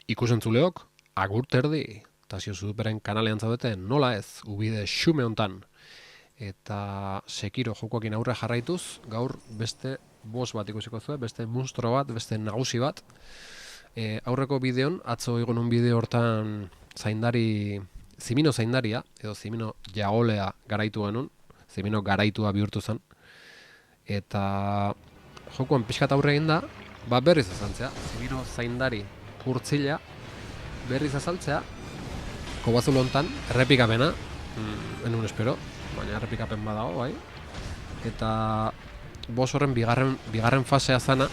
Ikusentzuleok, agur terdi, Tasio Superen kanalean zaudete, nola ez, ubide xume hontan. Eta Sekiro jokoekin aurre jarraituz, gaur beste boss bat ikusiko zuen, beste monstro bat, beste nagusi bat. Aurreko bideon, atzo egon un bideo hortan Zimino zaindaria, edo Zimino jaolea garaitu genuen, Zimino garaitua bihurtu zen. Eta jokoan pixkat aurre egin da, berriz azaltzea, Zimino zaindari purtzila, berriz azaltzea, kobazulo hontan, errepikapena, enun espero, baina errepikapen badago, bai. Eta boss horren bigarren fasea zana,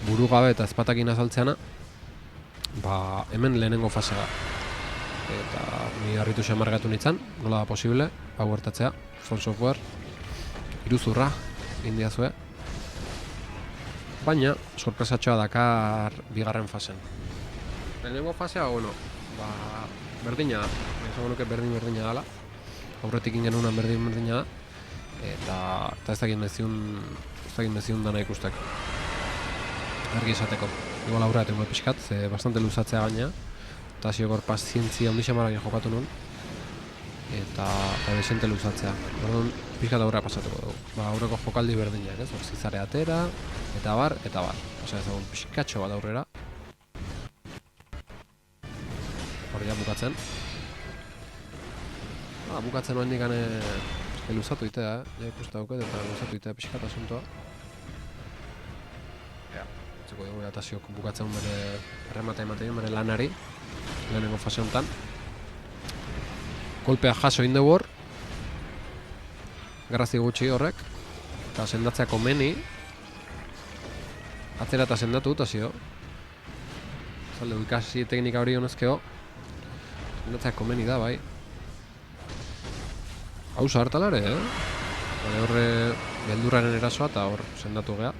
burugabe eta ezpatakin azaltzeana, hemen lehenengo fasea. Eta ni harritu xamargatu nintzen, nola da posible, hau gertatzea, From Software, iruzurra, indiazue. Baina, sorpresatxoa dakar bigarren fasen. Lehenengo fasea, berdina da, esango nuke berdina dela, aurretik ingenunan berdina da, eta ez dakit meziun dana ikustek. Argi esateko, igual aurra etengo pixkat, ze bastante luzatzea gaina, eta ziogor pazientzia handixa maragin jokatu nuen, eta desente luzatzea. Orduan, pixkat aurra pasatuko dugu. Aurreko jokaldi berdinak, ez? Zizare atera, eta bar. Osea, ez dagoen pixkatxo bat aurrera. Hor ja bukatzen. Bukatzen noen dikane luzatu itea, ja ikusta duket, eta luzatu itea pixkat asuntoa. Zeko dugu eta ziok bukatzen bere errematea ematen, bere lanari, lehenengo fase honetan. Kolpea jaso indugu hor, garrazi gutxi horrek, eta sendatzea komeni, atzera eta sendatu eta zio. Zalde, ikasi teknika hori honezkeo, sendatzea komeni da, bai. Hau zahartalare, Horre beldurraren erasoa eta hor sendatu gea.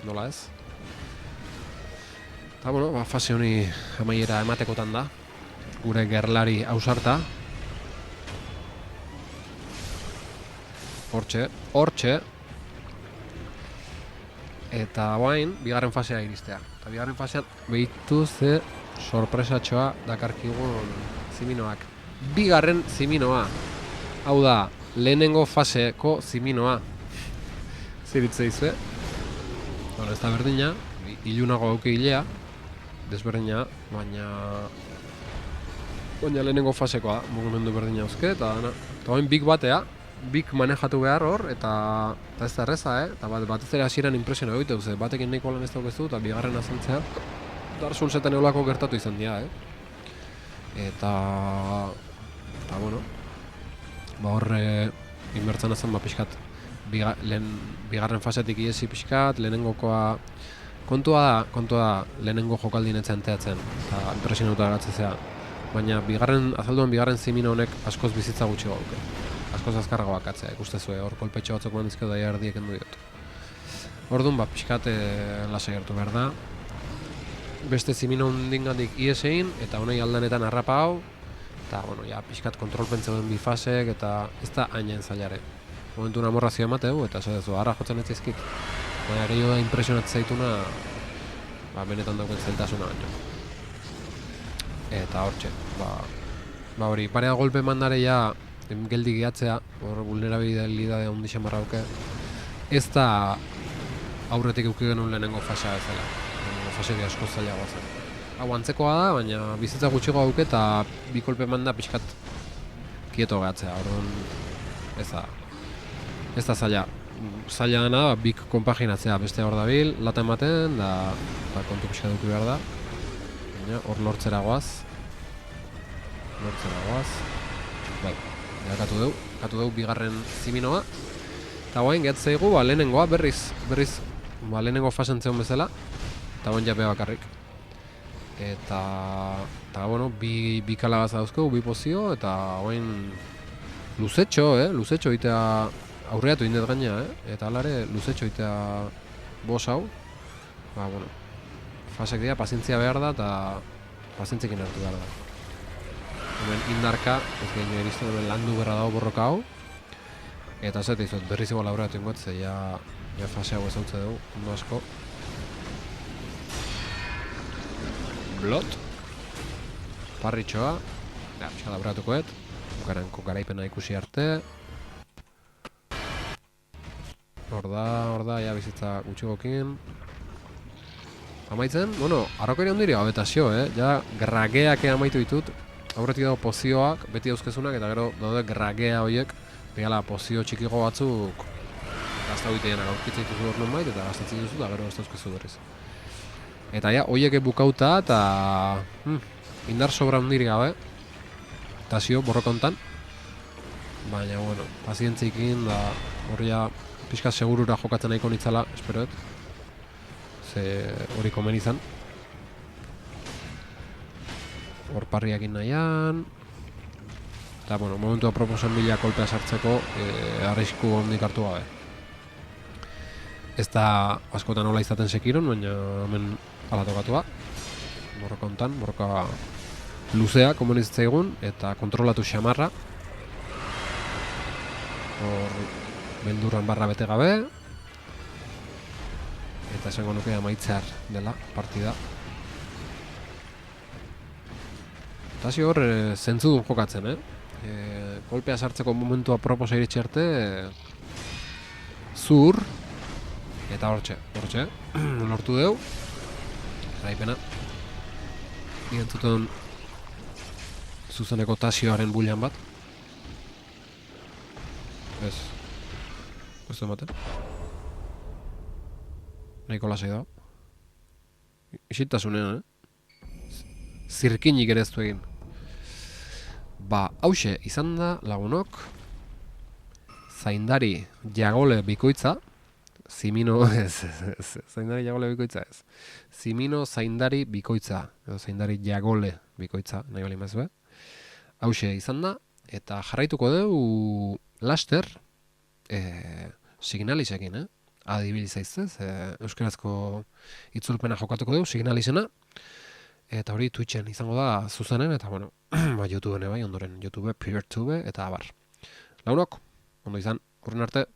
Nola ez? Eta, fase honi amaiera ematekotan da. Gure gerlari ausarta. Hortxe. Eta bain, bigarren fasea iristea. Eta bigarren fasean behitu ze sorpresatxoa dakarkigun Ziminoak. Bigarren Ziminoa. Hau da, lehenengo faseko Ziminoa. Ziritze izue. Ez da berdina, ilunago auke hilea, desberdina, baina lehenengo fasekoa, mugimendu berdina uzke, eta bain bik batea, bik manejatu behar hor, eta ez da erreza, eta batez ere hasieran impresiona egitu, batekin nahiko lan ez daukezu, eta bigarren azaltzea, Dark Soulsetan eolako gertatu izan dira, Eta horre inbertzen azan pixkat, bigarren fasetik iesi pixkat, lehenengokoa kontua da lehenengo jokaldin etzen teatzen, eta impresionauta garatzea. Baina azalduan bigarren Zimino honek askoz bizitza gutxi gauke. Askoz azkarrago bakatzea, ikustezue, hor kolpetxo batzuk mandizkeo daia erdiek endu dut. Orduan, pixkat lasa gertu behar da. Beste Zimino ondingandik iesein, eta honei aldanetan harrapa hau, eta, pixkat kontrolpentze duen bi fasek, eta ez da hainen zailare. Momentu amorrazio emateu, eta esatezu, harra jotzen ez zizkit. Baina gehiago da impresionatzen zaituna, benetan dauken zailtasuna baino. Eta hortxe, hori, parea golpe mandare ja, geldi gehatzea, hor vulnerabilidade ondixen barra duke, ez da aurretik euki genuen lehenengo fasea bezala. Fase di asko zailagoa zen. Hau antzekoa da, baina bizitza gutxigo hauke eta bi kolpe manda pixkat kieto gehatzea, orduan ez da zaila. Zaila dena, bik konpaginatzea beste hor dabil, lata ematen, da kontu pixka duki behar da. Baina hor lortzera goaz. Katu dugu bigarren Ziminoa. Eta guain gehatzeigu, lehenengoa berriz, lehenengo fasen zeon bezala. Eta guain japea bakarrik. Eta bi kalabaz dauzkegu, bi pozio, eta guain luzetxo itea aurreatu indet gaina, eta alare luzetxo itea bos hau. Fasek dira, pazientzia behar da, eta pazientzekin hartu behar da. Hemen indarka, ez gehiago iristen, hemen landu berra dago borroka hau. Eta ez izot, berriz igual aurreatu ingoetze, ja fase hau ezautze dugu, ondo asko. Blot. Parritxoa. Ja, pixka da bratukoet. Bukaranko garaipena ikusi arte. Hor da, ja bizitza gutxigokin. Amaitzen, bueno, arrokeri ondiri abetazio, ja grageak amaitu ditut. Aurretik dago pozioak, beti dauzkezunak, eta gero daude gragea horiek. Begala, pozio txikigo batzuk gazta hoiteienak aurkitzen dituzu hor nonbait, eta gastatzen duzu, eta gero ez dauzkezu berriz. Eta ja, horiek bukauta, eta indar sobra ondiri gabe. Eta zio, borroka hontan. Baina, bueno, pazientzikin, da hori ja pixka segurura jokatzen nahiko nitzala, esperoet. Ze hori komen izan. Hor parriakin nahian. Eta, bueno, momentua proposan bila kolpea sartzeko arrisku ondik hartu gabe. Ez da askotan hola izaten Sekiron, baina hemen ala tokatua. Borroka hontan, borroka luzea, komen izatzaigun, eta kontrolatu xamarra. Hor beldurran barra bete gabe. Eta esango nuke amaitzear dela partida. Eta zi hor zentzudun jokatzen, kolpea sartzeko momentua proposa iritsi arte zur eta hortxe lortu deu garaipena irentzuten zuzeneko tasioaren bulean bat ez du ematen nahiko lasai da isittasunean zirkinik ere ez du egin. Ba, hause izan da lagunok zaindari jagole bikoitza Zimino zaindari jagole bikoitza ez Zimino zaindari bikoitza edo zaindari jagole bikoitza nahi bali mazue hause izan da eta jarraituko dugu laster signalizekin adibilizaiz euskarazko itzulpena jokatuko dugu signalizena eta hori Twitchen izango da zuzenen, eta bueno, YouTubeen bai, ondoren YouTube, PeerTube, eta abar. Launok, ondo izan, urren arte.